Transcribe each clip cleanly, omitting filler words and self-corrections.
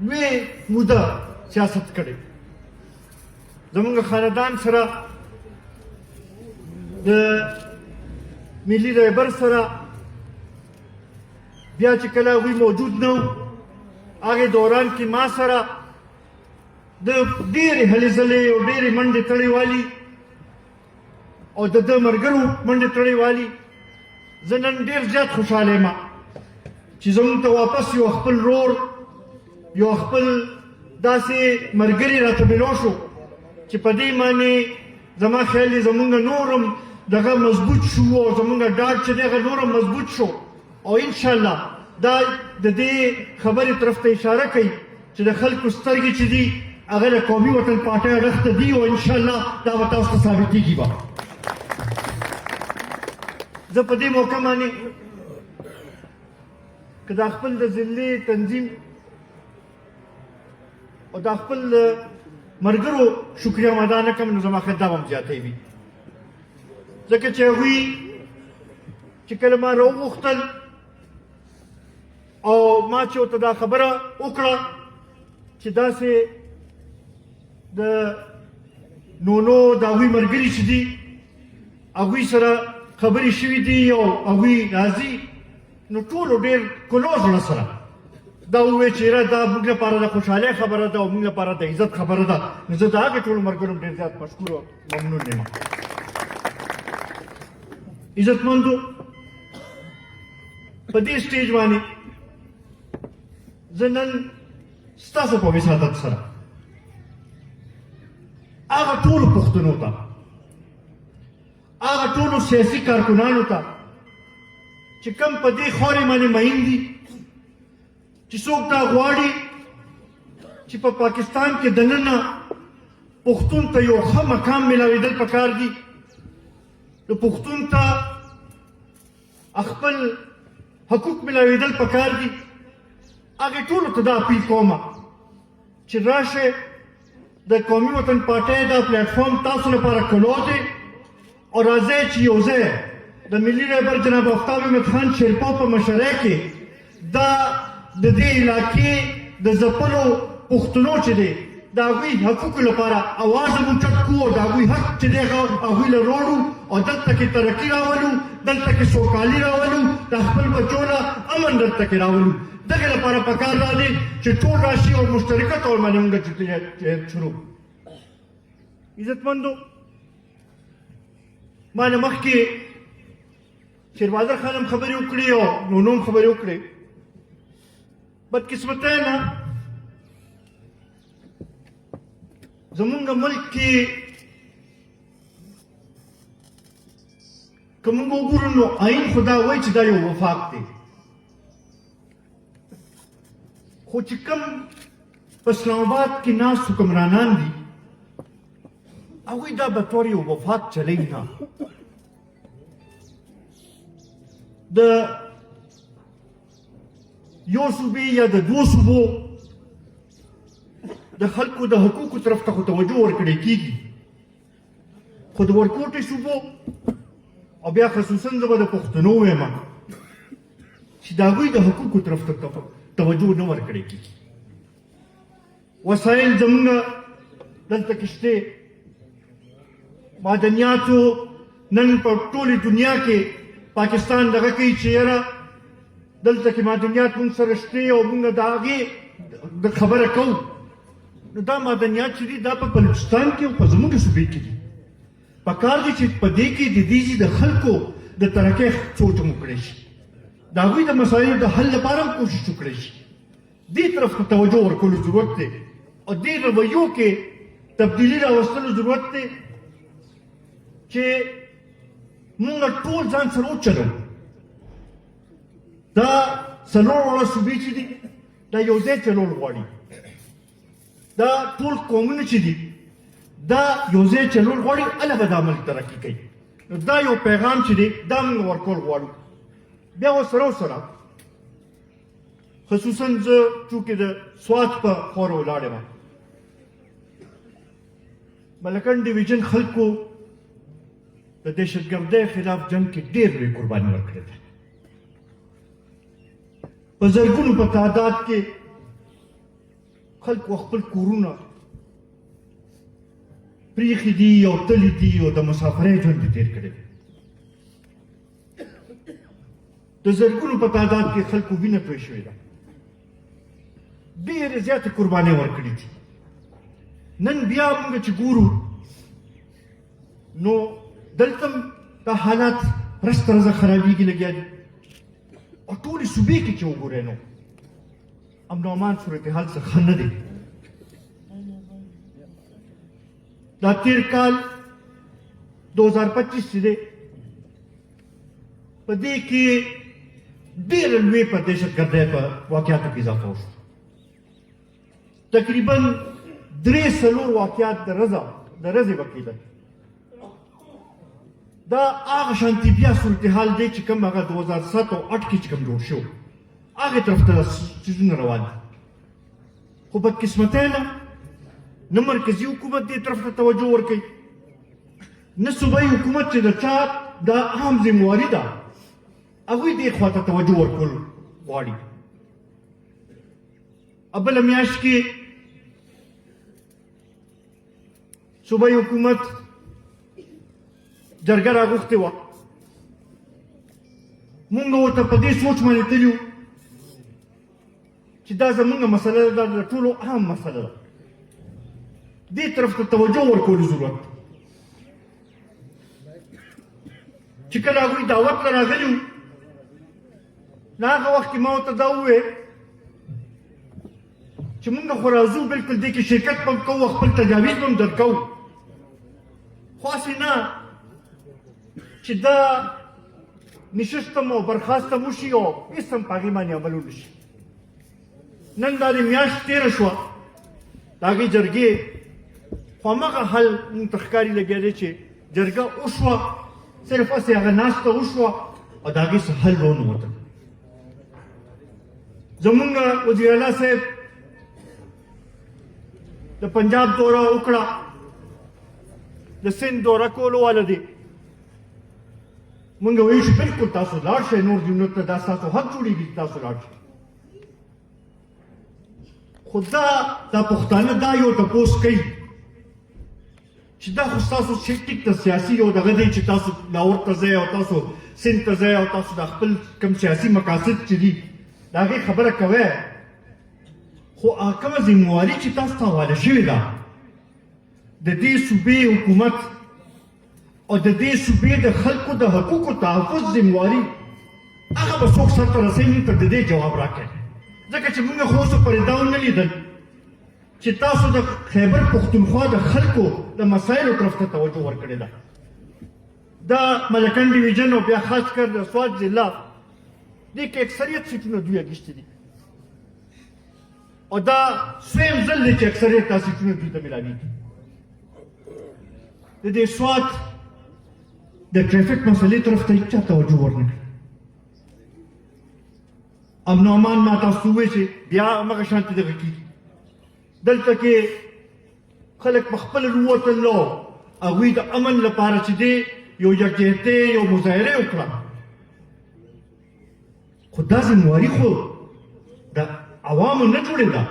لوی موده سیاست کړی. زمونږ خاندان سره د ملي رهبر سره بیا چې کله هغوی موجود نه و، هغې دوران کې ما سره د ډېرې هلې ځلې او ډېرې منډې تړې والي او د ده ملګرو منډې تړې والي. زه نن ډېر زیات خوشحاله یم چې زموږ ته واپس یو خپل رور، یو خپل داسې ملګري راته میلاو شو چې په دې باندې زما خیال دی زمونږ نورم دغه مضبوط شو او زمونږ ډاډ چې دی هغه نورم مضبوط شو. او انشاءالله دا د دې خبرې طرف ته اشاره کوي چې د خلکو سترګې چې دي هغه د قومي وطن پارټۍ اړخ ته دي او انشاءالله دا به تاسو ته ثابتېږي به. زه په دې موقع باندې که دا خپل د ضلعي تنظیم او دا خپل ملګرو شکریه ادا نه کړم نو زما خیال دا به هم زیاتی وي، ځکه چې هغوی چې کله ما راوغوښتل او ما چې ورته دا خبره وکړه چې داسې د نونو د هغوی ملګري چې دي هغوی سره خبرې شوي دي او هغوی راځي، نو ټولو ډېر کلوز زړه سره دا وویل چې یاره دا موږ لپاره د خوشحالۍ خبره ده او موږ لپاره د عزت خبره ده. نو زه د هغې ټولو ملګرو ډېر زیات مشکور او ممنون یم. عزتمندو، په دې سټیج باندې زه نن ستاسو په وسادت سره هغه ټولو پښتنو ته، هغه ټولو سیاسي کارکنانو ته چې کوم په دې خاورې باندې مین دي، چې څوک دا غواړي چې په پاکستان کې دننه پښتون ته یو ښه مقام میلاوېدل پکار دي، د پښتون ته خپل حقوق میلاوېدل پکار دي. هغې ټولو ته دا اپیل کومه چې راشئ، د قومي وطن پارټۍ دا پلیټفارم تاسو لپاره کلو دی او راځئ چې یو ځای د ملي رهبر جناب آفتاب احمد خان شیرپا په مشرۍ کې دا د دې علاقې د ځپلو پښتنو چې دی د هغوی حقوقو لپاره اواز مو چت کړو او د هغوی حق چې دی هغوی له روړو او دلته کې ترقي راولو، دلته کې سوکالي راولو، د خپل بچو له امن دلته کې راولو. دغې لپاره پکار دا دی چې ټول راشي او مشترکه طور باندې موږ جدوجہد شروع. عزتمندو، ما نه مخکې شیربهادر خان هم خبرې وکړې او نونو هم خبرې وکړې. بدقسمتۍ نه زمونږ ملک کې که موږ وګورو نو آئین خو دا وایي چې دا یو وفاق دی، خو چې کوم په اسلام آباد کې ناست حکمرانان دي هغوی دا به طور یو وفاق چلی نه. د یو صوبې یا د دوو صوبو د خلکو د حقوقو طرف ته خو توجه ورکړی کېږي، خو د ورکوټې صوبو او بیا خصوصا زه به د پښتنو وایم چې د هغوی د حقوقو طرف ته توجه نه ورکړی کېږي. وسایل زموږ دلته کې شته، معدنیاتو نن په ټولې دنیا کې پاکستان دغه کوي چې یاره دلته کې معدنیات موږ سره شته او موږ د هغې د خبره کوو. نو دا معدنیات چې دي دا په بلوچستان کې او په زموږ صوبې کې دي. پکار دي چې په دې کې د دې د خلکو د ترقۍ سوچ هم وکړی شي، د هغوی د مسایلو د حل لپاره هم کوشش وکړی شي. دې طرف ته توجه ورکولو ضرورت دی او دې رویو کې تبدیلي راوستلو ضرورت دی چې موږ ټول ځان سره وچلو. دا څلور واړه صوبې چې دي دا یو ځای چلول غواړي، دا ټول قومونه چې دي دا یو ځای چلول غواړي، هله به دا ملک ترقي کوي. نو دا یو پیغام چې دی دا موږ ورکول غواړو. بیا ورسره خصوصا زه چونکې د سوات په خاوره ولاړ یم، ملکنډ ډیویژن خلکو د دهشتګردۍ خلاف جنګ کې ډېر لوی قرباني ورکړې ده. په زرګونو په تعداد کې خلکو خپل کورونه پریښي دي او تلي دي او د مسافرۍ ژوند یې تېر کړی دی. د زرګونو په تعداد کې خلکو وینه توی شوې ده. ډېرې زیاتې قربانۍ ورکړي دي. نن بیا موږ چې ګورو نو دلته هم دا حالات ورځ تر ورځه خرابېږي لګیا دي. او ټولې صوبې کې چې وګورئ نو امن و امان صورتحال څه ښه نه دی. دا تیر کال 2025 چې دی په دې کې ډېره لوی په دهشتګردۍ په واقعاتو کې اضافه وشو. تقریبا 3-4 واقعات د ورځې به کېدل. دا هغه شانتي بیا صورتحال دی چې کوم هغه 2007 او 8 کې چې کوم جوړ شو هغې طرف ته څیزونه روان دي. خو بدقسمتۍ نه نه مرکزي حکومت دې طرف ته توجه ورکوي، نه صوبایي حکومت چې د چا دا اهم ذمواري ده هغوی دې خوا ته توجه ورکول غواړي. بله میاشت کې صوبایي حکومت جرګه راغوښتې وه. مونږ ورته په دې سوچ باندې تللي وو چې دا زمونږ مسله ده، د ټولو اهم مسله ده، دې طرف ته توجه ورکولو ضرورت. چې کله هغوی دعوت ته راغلي وو نو هغه وخت کې ما ورته دا وویل چې مونږ خو راځو بلکل دې کې شرکت به هم کوو، خپل تجاویز به هم درکوو، خو هسې نه چې دا نشستم او برخاستم وشي او هېڅ هم په هغې باندې عمل ونه شي. نن دا د میاشت تېره شوه د هغې جرګې، خو هماغه حل مونږ ته ښکاري لګیا دی چې جرګه وشوه، صرف هسې هغه ناسته وشوه او د هغې څه حل رانووتل. زمونږ وزیر اعلی صاحب د پنجاب دوره وکړه، د سند دوره کولو والا دی. مونږ وایو چې بلکل تاسو لاړ شئ، نور ځایونو ته دا ستاسو حق جوړېږي چې تاسو لاړ شئ. خو دا پښتانه دا یو تپوس کوي چې دا خو ستاسو ټیک ته سیاسي یو دغه دی چې تاسو لاهور ته ځئ او تاسو سند ته ځئ او تاسو د خپل کوم سیاسي مقاصد چې دي د هغې خبره کوئ، خو کومه ذمواري چې تاسو ته حواله شوې ده د دې صوبې حکومت او د دې صوبې د خلکو د حقوقو تحفظ ذمواري، هغه به څوک سرته رسوي موږ ته د دې جواب راکړي. ځکه چې موږ خو اوسه پورې دا ونه لیدل چې تاسو د خیبر پښتونخوا د خلکو د مسایلو طرف ته توجه ورکړې ده. دا ملکن ډیویژن او بیا خاص کر د سوات ضلع دې کې اکثریت سیټونه دوی اخیستي دي او دا سویم ځل دی چې اکثریت دا سیټونه دوی ته میلاویږي. د دې سوات د ټریفک مسلې طرف ته هیچا توجه ورنه کړي. امن و امان ما تاسو ووایي چې بیا همغه شانتې دغه کېږي. دلته کې خلک په خپله ووتل او هغوی د امن لپاره چې دی یو یکجهتۍ یو مظاهره وکړه، خو دا ذمواري خو د عوامو نه جوړېده،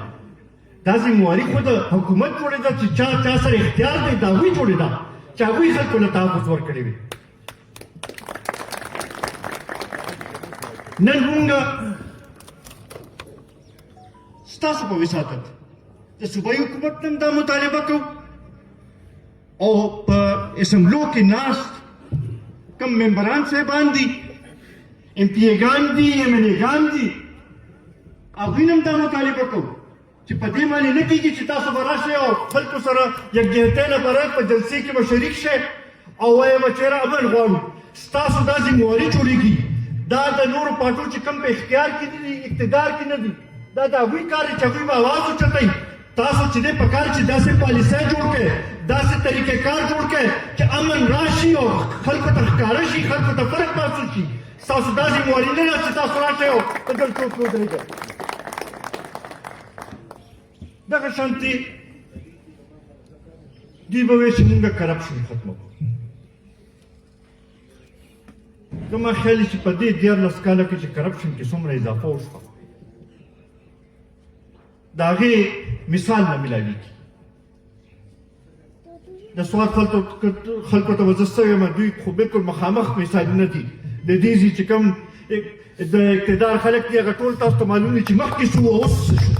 دا ذمواري خو د حکومت جوړېده چې چا سره اختیار دی د هغوی جوړېده چې هغوی خلکو له تحفظ ورکړی وي. نن مونږ ستاسو په وساطت د صوبایي حکومت نه هم دا مطالبه کوو او په اسمبلو کې ناست کم ممبران صاحبان دي، MP-ګان دي، MLA-ګان دي، هغوی نه هم دا مطالبه کوو چې په دې باندې نه کېږي چې تاسو به راشئ او خلکو سره یکجهتۍ لپاره په جلسې کې به شریک شئ او وایې به چېرې امن غواړو. ستاسو دا ذمواري جوړېږي، دا د نورو پارټو چې کوم په اختیار کې دي اقتدار کې نه دي، دا د هغوی کار دی چې هغوی به اواز اوچتوي. تاسو چې دی په کار چې داسې پالیسۍ جوړ کړئ، داسې طریقې کار جوړ کړئ چې امن راشي او خلکو ته ښکاره شي، خلکو ته فرق محسوس شي. ستاسو دا ذمواري نه ده چې تاسو راشئ او په دلته ودرېږئ. دغه شانتې دوی به وایي چې مونږ کرپشن ختموو. زما خیال چې په دې 14 کاله کې چې کرپشن کې څومره اضافه وشوه د هغې مثال نه ملاویږي. د سواد خلکو ته وزسته یم دوی خو بالکل مخامخ مثالونه دي د دې چې کوم د اقتدار خلک دي هغه ټول تاسو ته معلوم دي چې مخکې شو او اوس څه شو.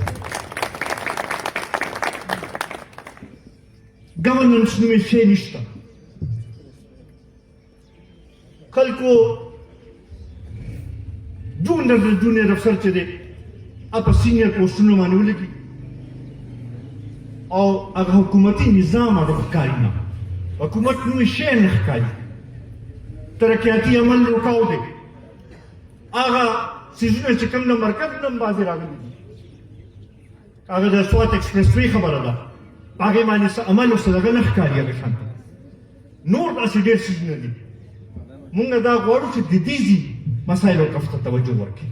ګورننس نومې شی نشته. خلکو جونیئر افسر چې دی په سینیئر پوسټونو باندې ولګي او هغه حکومتي نظام هغه ښکاري نه. حکومت نومې شی نه ښکاري. ترقیاتي عمل روکاو دی. هغه څیزونه چې کوم د مرکز نه هم بعضې راغلي دي هغه د سوات ایکسپریس وی خبره ده په هغې باندې څه عمل او څه دغه نه ښکاري هغه شان ته. نور داسې ډېر څیزونه دي. مونږ دا غواړو چې د دې مسایلو طرف ته توجه ورکړي.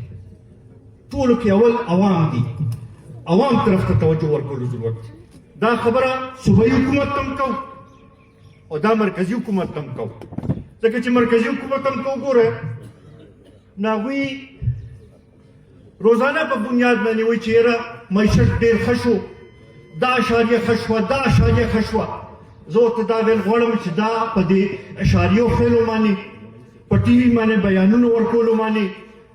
ټولو کې اول عوام دي. عوام طرف ته توجه ورکولو ضرورت دی. دا خبره صوبایي حکومت ته هم کوو او دا مرکزي حکومت ته هم کوو. ځکه چې مرکزي حکومت هم کوو ګوره نو هغوی روزانه په بنیاد باندې وایي چې یاره معیشت ډېر ښه شو، دا اشاریه ښه شوه، دا اشاریه ښه شوه. زه ورته دا ویل غواړم چې دا په دې اشاریو ښیلو باندې په ټي وي باندې بیانونو ورکولو باندې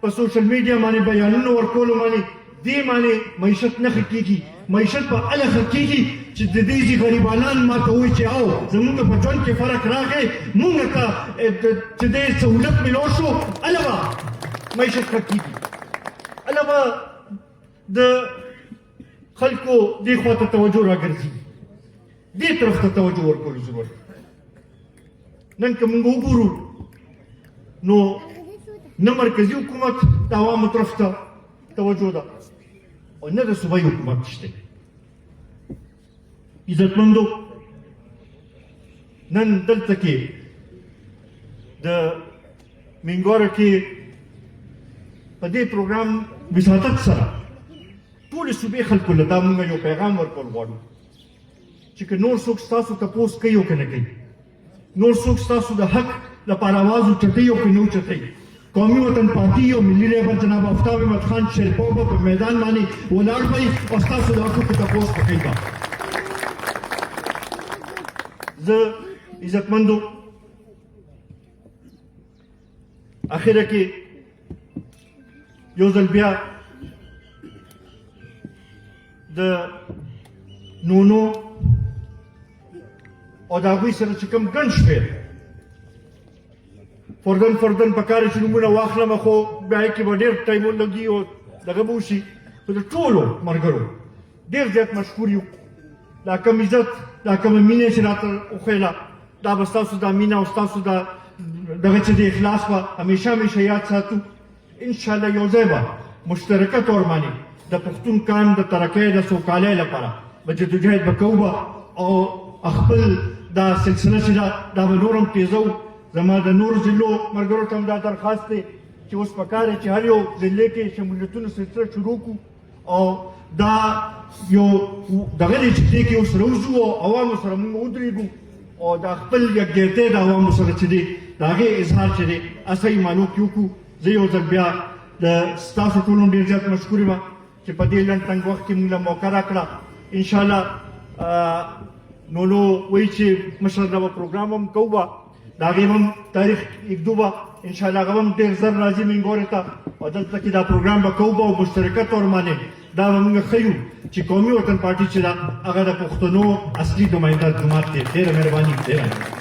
په سوشل میډیا باندې بیانونو ورکولو باندې دې باندې معیشت نه ښه کېږي. معیشت په هله ښه کېږي چې د دې غریبانان ما ته وایي چې او زمونږ په ژوند کې فرق راغی، مونږ ته چې دې سهولت میلاو شو، هله به معیشت ښه کېږي. هله به د خلکو دې خوا ته توجه راګرځي. دې طرف ته توجه ورکولو ضرورت. نن که مونږ وګورو نو نه مرکزي حکومت د عوامو طرف ته توجه ده او نه د صوبایي حکومت شته. عزتمندو نن دلته کې د مینګوره کې په دې پروګرام وساتت سره ټولې صوبې خلکو له دا مونږ یو پیغام ورکول غواړو چې که نور څوک ستاسو تپوس کوي او که نه کوي، نور څوک ستاسو د حق لپاره آواز اوچتوي او که نه اوچتوي، قومي وطن پارټي او ملي رهبر جناب آفتاب احمد خان شیرپا به په میدان باندې ولاړ وي او ستاسو د حقوقو تپوس به کوي. زه عزتمندو اخره کې یو ځل بیا د نونو او د هغوی سره چې کوم ګڼ شمېر فردن پکار چې نومونه واخلم خو بیا کې به ډېر ټایم ولګي او دغه به وشي. خو د ټولو ملګرو ډېر زیات مشکور یو. دا کوم عزت دا کومه مینه چې راته وښیله دا به ستاسو دا مینه او ستاسو دا دغه چې د اخلاص به همیشه یاد ساتو. انشاءالله یو ځای به مشترکه طور باندې د پښتون قام د ترقۍ د سوکالۍ لپاره به جدوجهد به کوو او خپل دا سلسله چې دا به نور هم تیزو. زما د نورو ضلعو ملګرو ته هم دا درخواست دی چې اوس پکار دی چې هر یو ضلع کې شمولیتونو سلسله شروع کړو او دا یو دغه دی چې دې کې اوس روزو او عوامو سره موږ ودرېږو او دا خپل یکجهتۍ د عوامو سره چې دی د هغې اظهار چې دی صحیح معنو کې وکړو. زه یو ځل بیا د ستاسو ټولو ډېر زیات مشکور یم چې په دې لنډ تنګ وخت کې موږ له موقع راکړه. انشاءالله نو وایي چې مشرانه به پروګرام هم کوو به د هغې هم تاریخ ایږدو به انشاءالله هغه هم ډېر زر راځي مینګورې ته او دلته کې دا پروګرام به کوو به او مشترکه طور باندې دا به موږ ښیو چې قومي وطن پارټي چې ده هغه د پښتنو اصلي نماینده جماعت دی. ډېره مهرباني.